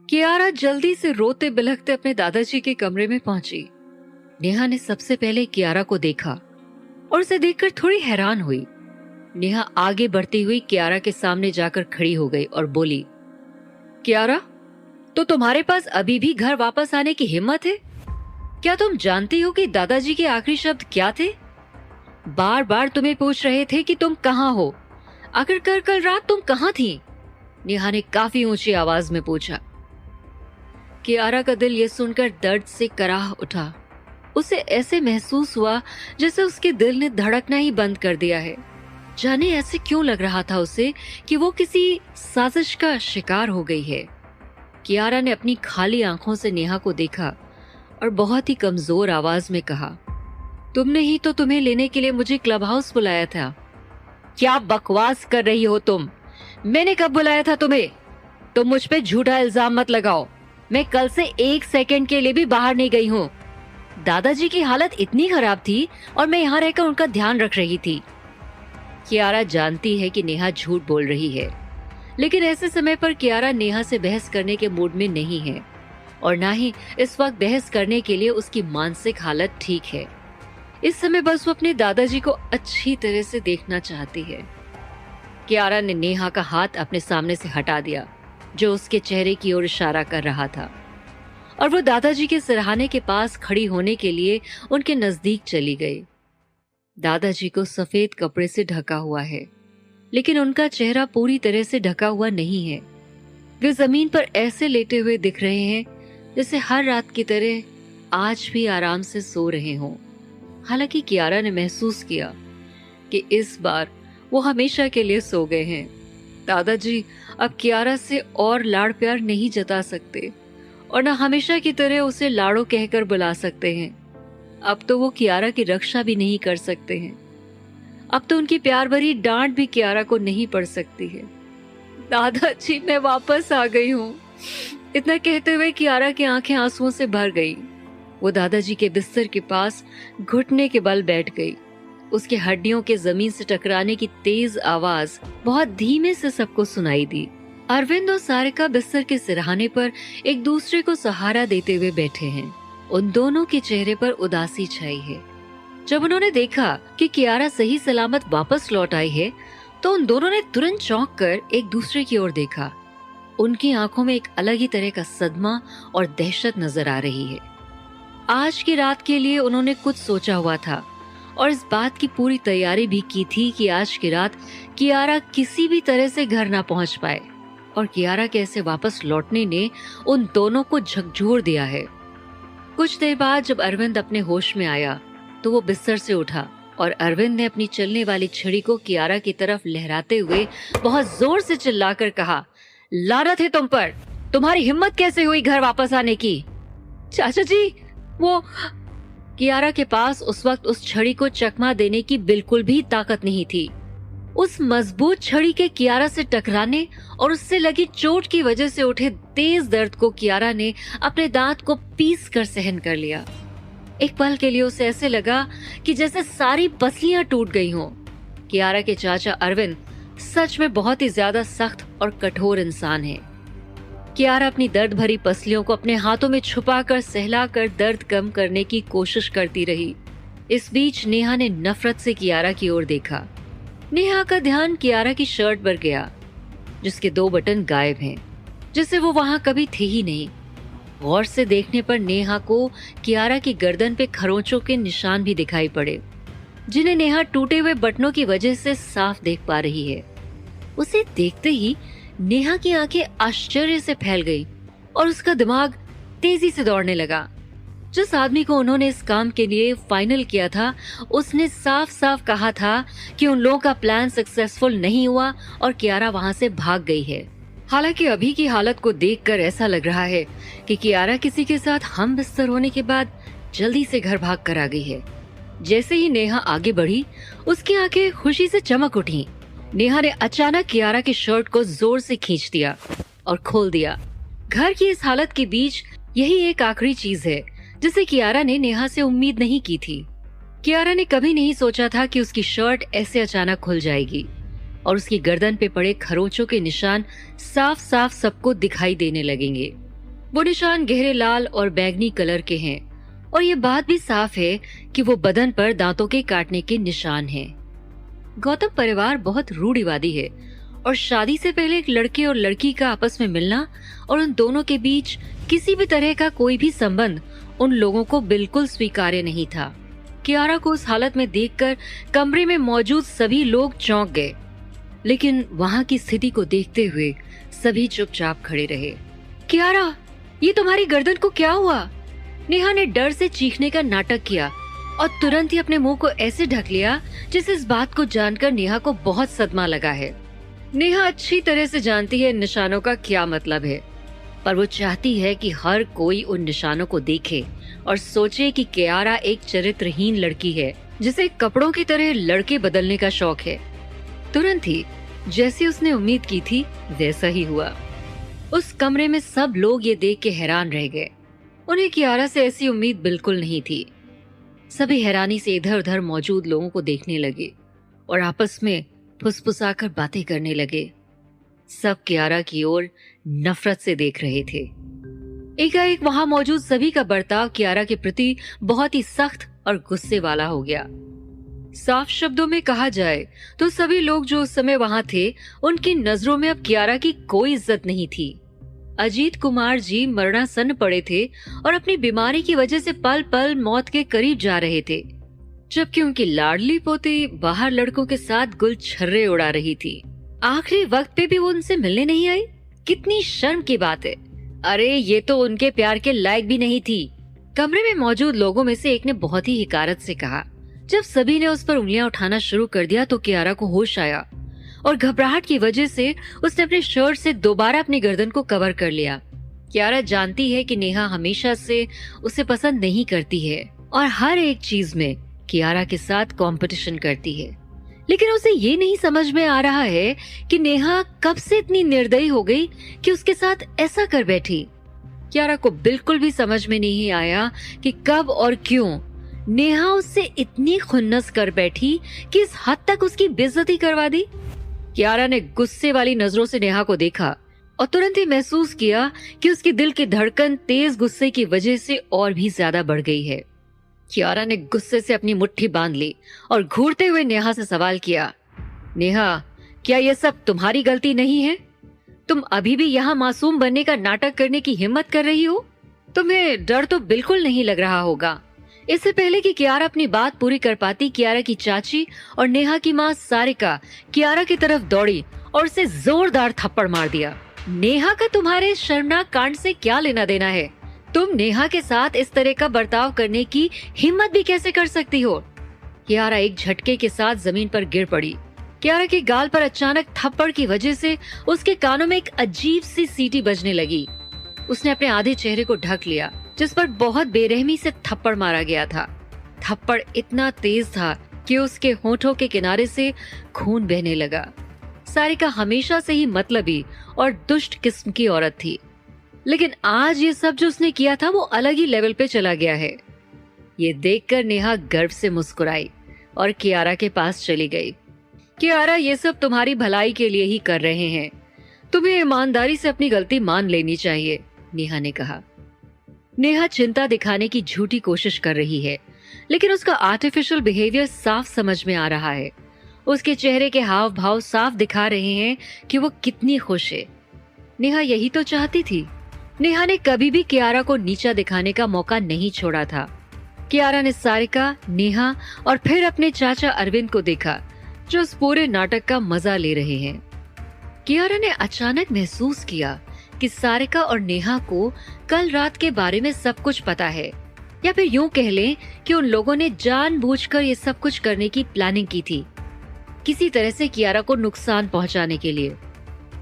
कियारा जल्दी से रोते बिलखते अपने दादाजी के कमरे में पहुंची। नेहा ने सबसे पहले कियारा को देखा और उसे देखकर थोड़ी हैरान हुई। नेहा आगे बढ़ती हुई कियारा के सामने जाकर खड़ी हो गई और बोली, कियारा, तो तुम्हारे पास अभी भी घर वापस आने की हिम्मत है? क्या तुम जानती हो कि दादाजी के आखिरी शब्द क्या थे? बार बार तुम्हें पूछ रहे थे कि तुम कहाँ हो। आखिरकार कल रात तुम कहाँ थी? नेहा ने काफी ऊंची आवाज में पूछा। कियारा का दिल ये सुनकर दर्द से कराह उठा। उसे ऐसे महसूस हुआ जैसे उसके दिल ने धड़कना ही बंद कर दिया है। जाने ऐसे क्यों लग रहा था उसे कि वो किसी साजिश का शिकार हो गई है। कियारा ने अपनी खाली आंखों से नेहा को देखा और बहुत ही कमजोर आवाज में कहा, तुमने ही तो तुम्हें लेने के लिए मुझे क्लब हाउस बुलाया था। क्या बकवास कर रही हो तुम? मैंने कब बुलाया था तुम्हें? तुम मुझ पे झूठा इल्जाम मत लगाओ। मैं कल से 1 सेकंड के लिए भी बाहर नहीं गई हूँ। दादाजी की हालत इतनी खराब थी और मैं यहाँ रहकर उनका ध्यान रख रही थी। कियारा जानती है कि नेहा झूठ बोल रही है, लेकिन ऐसे समय पर कियारा नेहा से बहस करने के मूड में नहीं है और ना ही इस वक्त बहस करने के लिए उसकी मानसिक हालत ठीक है। इस समय बस वो अपने दादाजी को अच्छी तरह से देखना चाहती है। कियारा ने नेहा का हाथ अपने सामने से हटा दिया, जो उसके चेहरे की ओर इशारा कर रहा था, और वो दादाजी के सिरहाने के पास खड़ी होने के लिए उनके नजदीक चली गई। दादाजी को सफेद कपड़े से ढका हुआ है, लेकिन उनका चेहरा पूरी तरह से ढका हुआ नहीं है। वे जमीन पर ऐसे लेटे हुए दिख रहे हैं जैसे हर रात की तरह आज भी आराम से सो रहे हों। हालांकि कियारा ने महसूस किया कि इस बार वो हमेशा के लिए सो गए हैं। दादाजी अब कियारा से और लाड़ प्यार नहीं जता सकते और न हमेशा की तरह उसे लाड़ो कहकर बुला सकते हैं। अब तो वो कियारा की रक्षा भी नहीं कर सकते हैं। अब तो उनकी प्यार भरी डांट भी कियारा को नहीं पड़ सकती है। दादाजी, मैं वापस आ गई हूँ। इतना कहते हुए कियारा की आंखें आंसुओं से भर गई। वो दादाजी के बिस्तर के पास घुटने के बल बैठ गई। उसके हड्डियों के जमीन से टकराने की तेज आवाज बहुत धीमे से सबको सुनाई दी। अरविंद और सारिका बिस्तर के सिरहाने पर एक दूसरे को सहारा देते हुए बैठे हैं। उन दोनों के चेहरे पर उदासी छाई है। जब उन्होंने देखा कि कियारा सही सलामत वापस लौट आई है, तो उन दोनों ने तुरंत चौंक कर एक दूसरे की ओर देखा। उनकी आंखों में एक अलग ही तरह का सदमा और दहशत नजर आ रही है। आज की रात के लिए उन्होंने कुछ सोचा हुआ था और इस बात की पूरी तैयारी भी की थी कि आज की रात कियारा किसी भी तरह से घर ना पहुंच पाए। और कियारा के ऐसे वापस लौटने ने उन दोनों को झकझोर दिया है। कुछ देर बाद जब अरविंद अपने होश में आया तो वो बिस्तर से उठा और अरविंद ने अपनी चलने वाली छड़ी को कियारा की तरफ लहराते हुए बहुत जोर से चिल्लाकर कहा, लानत है तुम पर! तुम्हारी हिम्मत कैसे हुई घर वापस आने की? चाचा जी, वो... कियारा के पास उस वक्त उस छड़ी को चकमा देने की बिल्कुल भी ताकत नहीं थी। उस मजबूत छड़ी के कियारा से टकराने और उससे लगी चोट की वजह से उठे तेज दर्द को कियारा ने अपने दांत को पीस कर सहन कर लिया। एक पल के लिए उसे ऐसे लगा कि जैसे सारी पसलियां टूट गई हों। कियारा के चाचा अरविंद सच में बहुत ही ज्यादा सख्त और कठोर इंसान है। कियारा अपनी दर्द भरी पसलियों को अपने हाथों में छुपाकर सहलाकर दर्द कम करने की कोशिश करती रही। इस बीच नेहा ने नफरत से कियारा की ओर देखा। नेहा का ध्यान कियारा की शर्ट पर गया, जिसके 2 बटन गायब हैं, जिससे वो वहां कभी थे ही नहीं। गौर से देखने पर नेहा को कियारा की गर्दन पे खरोंचों के निशान भी दिखाई पड़े, जिन्हें नेहा टूटे हुए बटनों की वजह से साफ देख पा रही है। उसे देखते ही नेहा की आंखें आश्चर्य से फैल गई और उसका दिमाग तेजी से दौड़ने लगा। जिस आदमी को उन्होंने इस काम के लिए फाइनल किया था, उसने साफ साफ कहा था कि उन लोगों का प्लान सक्सेसफुल नहीं हुआ और कियारा वहां से भाग गई है। हालांकि अभी की हालत को देखकर ऐसा लग रहा है कि कियारा किसी के साथ हम बिस्तर होने के बाद जल्दी से घर भाग कर आ गई है। जैसे ही नेहा आगे बढ़ी, उसकी आंखें खुशी से चमक उठी। नेहा ने अचानक कियारा की शर्ट को जोर से खींच दिया और खोल दिया। घर की इस हालत के बीच यही एक आखिरी चीज है जिसे कियारा ने नेहा से उम्मीद नहीं की थी। कियारा ने कभी नहीं सोचा था कि उसकी शर्ट ऐसे अचानक खुल जाएगी और उसकी गर्दन पे पड़े खरोंचों के निशान साफ साफ सबको दिखाई देने लगेंगे। वो निशान गहरे लाल और बैंगनी कलर के हैं और ये बात भी साफ है कि वो बदन पर दांतों के काटने के निशान हैं। गौतम परिवार बहुत रूढ़िवादी है और शादी से पहले एक लड़के और लड़की का आपस में मिलना और उन दोनों के बीच किसी भी तरह का कोई भी संबंध उन लोगों को बिल्कुल स्वीकार्य नहीं था। कियारा को उस हालत में देखकर कमरे में मौजूद सभी लोग चौंक गए, लेकिन वहां की स्थिति को देखते हुए सभी चुपचाप खड़े रहे। कियारा, ये तुम्हारी गर्दन को क्या हुआ? नेहा ने डर से चीखने का नाटक किया और तुरंत ही अपने मुंह को ऐसे ढक लिया जिससे इस बात को जानकर नेहा को बहुत सदमा लगा है। नेहा अच्छी तरह से जानती है इन निशानों का क्या मतलब है, पर वो चाहती है कि हर कोई उन निशानों को देखे और सोचे कि कियारा एक चरित्रहीन लड़की है जिसे कपड़ों की तरह लड़के बदलने का शौक है। तुरंत ही जैसी उसने उम्मीद की थी वैसा ही हुआ। उस कमरे में सब लोग ये देख के हैरान रह गए। उन्हें कियारा से ऐसी उम्मीद बिल्कुल नहीं थी। सभी हैरानी से इधर उधर मौजूद लोगों को देखने लगे और आपस में फुसफुसाकर बातें करने लगे। सब कियारा की ओर नफरत से देख रहे थे। एकाएक वहां मौजूद सभी का बर्ताव कियारा के प्रति बहुत ही सख्त और गुस्से वाला हो गया। साफ शब्दों में कहा जाए तो सभी लोग जो उस समय वहां थे, उनकी नजरों में अब कियारा की कोई इज्जत नहीं थी। अजीत कुमार जी मरणासन्न पड़े थे और अपनी बीमारी की वजह से पल पल मौत के करीब जा रहे थे, जबकि उनकी लाडली पोती बाहर लड़कों के साथ गुल छर्रे उड़ा रही थी। आखिरी वक्त पे भी वो उनसे मिलने नहीं आई। कितनी शर्म की बात है। अरे ये तो उनके प्यार के लायक भी नहीं थी। कमरे में मौजूद लोगों में से एक ने बहुत ही हिकारत से कहा। जब सभी ने उस पर उंगलियां उठाना शुरू कर दिया तो कियारा को होश आया और घबराहट की वजह से उसने अपने शर्ट से दोबारा अपनी गर्दन को कवर कर लिया। कियारा जानती है कि नेहा हमेशा से उसे पसंद नहीं करती है और हर एक चीज में कियारा के साथ कंपटीशन करती है, लेकिन उसे ये नहीं समझ में आ रहा है कि नेहा कब से इतनी निर्दयी हो गई कि उसके साथ ऐसा कर बैठी। कियारा को बिल्कुल भी समझ में नहीं आया कि कब और क्यों नेहा उससे इतनी खुन्नस कर बैठी कि इस हद तक उसकी बेइज्जती करवा दी। कियारा ने गुस्से वाली नजरों से नेहा को देखा और तुरंत ही महसूस किया कि उसकी दिल की धड़कन तेज गुस्से की वजह से और भी ज्यादा बढ़ गई है। कियारा ने गुस्से से अपनी मुट्ठी बांध ली और घूरते हुए नेहा से सवाल किया, नेहा, क्या ये सब तुम्हारी गलती नहीं है? तुम अभी भी यहाँ मासूम बनने का नाटक करने की हिम्मत कर रही हो? तुम्हें डर तो बिल्कुल नहीं लग रहा होगा। इससे पहले कि कियारा अपनी बात पूरी कर पाती, कियारा की चाची और नेहा की माँ सारिका कियारा की तरफ दौड़ी और उसे जोरदार थप्पड़ मार दिया। नेहा का तुम्हारे शर्मनाक कांड से क्या लेना देना है? तुम नेहा के साथ इस तरह का बर्ताव करने की हिम्मत भी कैसे कर सकती हो? कियारा एक झटके के साथ जमीन पर गिर पड़ी। कियारा के गाल पर अचानक थप्पड़ की वजह से उसके कानों में एक अजीब सी सीटी बजने लगी। उसने अपने आधे चेहरे को ढक लिया जिस पर बहुत बेरहमी से थप्पड़ मारा गया था। थप्पड़ इतना तेज था कि उसके होठों के किनारे से खून बहने लगा। सारिका हमेशा से ही मतलबी और दुष्ट किस्म की औरत थी, लेकिन आज ये सब जो उसने किया था वो अलग ही लेवल पे चला गया है। ये देखकर नेहा गर्व से मुस्कुराई और कियारा के पास चली गई। कियारा, ये सब तुम्हारी भलाई के लिए ही कर रहे हैं। तुम्हें ईमानदारी से अपनी गलती मान लेनी चाहिए, नेहा ने कहा। नेहा चिंता दिखाने की झूठी कोशिश कर रही है, लेकिन उसका आर्टिफिशियल बिहेवियर साफ समझ में आ रहा है। उसके चेहरे के हाव भाव साफ दिखा रहे हैं कि वो कितनी खुश है। नेहा यही तो चाहती थी। नेहा ने कभी भी कियारा को नीचा दिखाने का मौका नहीं छोड़ा था। कियारा ने सारिका, नेहा और फिर अपने चाचा अरविंद को देखा जो उस पूरे नाटक का मजा ले रहे हैं। कियारा ने अचानक महसूस किया कि सारिका और नेहा को कल रात के बारे में सब कुछ पता है, या फिर यूं कह लें कि उन लोगों ने जानबूझकर ये सब कुछ करने की प्लानिंग की थी, किसी तरह से कियारा को नुकसान पहुंचाने के लिए।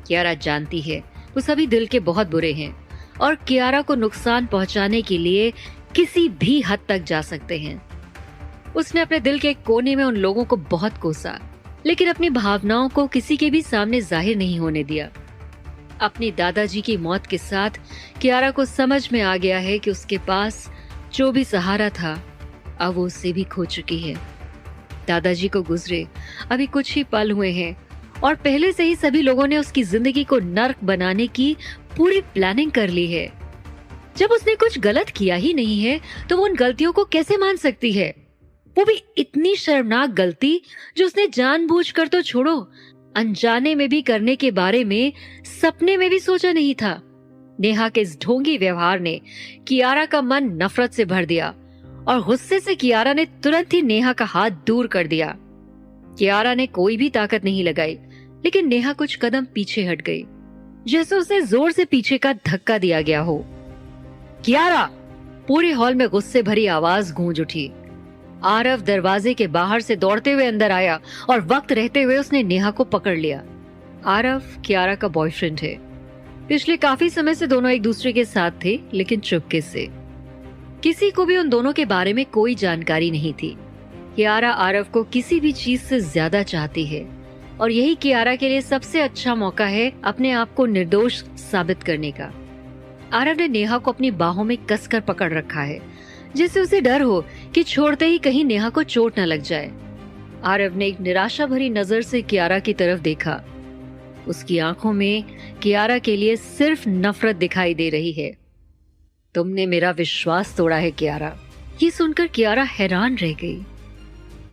कियारा जानती है वो सभी दिल के बहुत बुरे हैं और कियारा को नुकसान पहुंचाने के लिए किसी भी हद तक जा सकते हैं। उसने अपने दिल के कोने में उन लोगों को बहुत कोसा, लेकिन अपनी भावनाओं को किसी के भी सामने जाहिर नहीं होने दिया। अपनी दादाजी की मौत के साथ कियारा को समझ में आ गया है कि उसके पास जो भी सहारा था अब वो उसे भी खो चुकी है। दादाजी को गुजरे अभी कुछ ही पल हुए हैं और पहले से ही सभी लोगों ने उसकी जिंदगी को नर्क बनाने की पूरी प्लानिंग कर ली है। जब उसने कुछ गलत किया ही नहीं है तो वो उन गलतियों को कैसे मान सकती है, वो भी इतनी शर्मनाक गलती जो उसने जानबूझकर तो छोड़ो, अनजाने में भी करने के बारे में सपने में भी सोचा नहीं था। नेहा के इस ढोंगी व्यवहार ने कियारा का मन नफरत से भर दिया और गुस्से से कियारा ने तुरंत ही नेहा का हाथ दूर कर दिया। कियारा ने कोई भी ताकत नहीं लगाई, लेकिन नेहा कुछ कदम पीछे हट गई, जैसे उसे जोर से पीछे का धक्का दिया गया हो। कियारा! पूरे हॉल में गुस्से भरी आवाज गूंज उठी। आरव दरवाजे के बाहर से दौड़ते हुए अंदर आया और वक्त रहते हुए उसने नेहा को पकड़ लिया। आरव कियारा का बॉयफ्रेंड है। पिछले काफी समय से दोनों एक दूसरे के साथ थे, लेकिन चुपके से। किसी को भी उन दोनों के बारे में कोई जानकारी नहीं थी। कियारा आरव को किसी भी चीज से ज्यादा चाहती है और यही कियारा के लिए सबसे अच्छा मौका है अपने आप को निर्दोष साबित करने का। आरव ने नेहा को अपनी बाहों में कसकर पकड़ रखा है, जिससे उसे डर हो कि छोड़ते ही कहीं नेहा को चोट न लग जाए। आरव ने एक निराशा भरी नजर से कियारा की तरफ देखा। उसकी आंखों में कियारा के लिए सिर्फ नफरत दिखाई दे रही है। तुमने मेरा विश्वास तोड़ा है कियारा। ये सुनकर कियारा हैरान रह गई।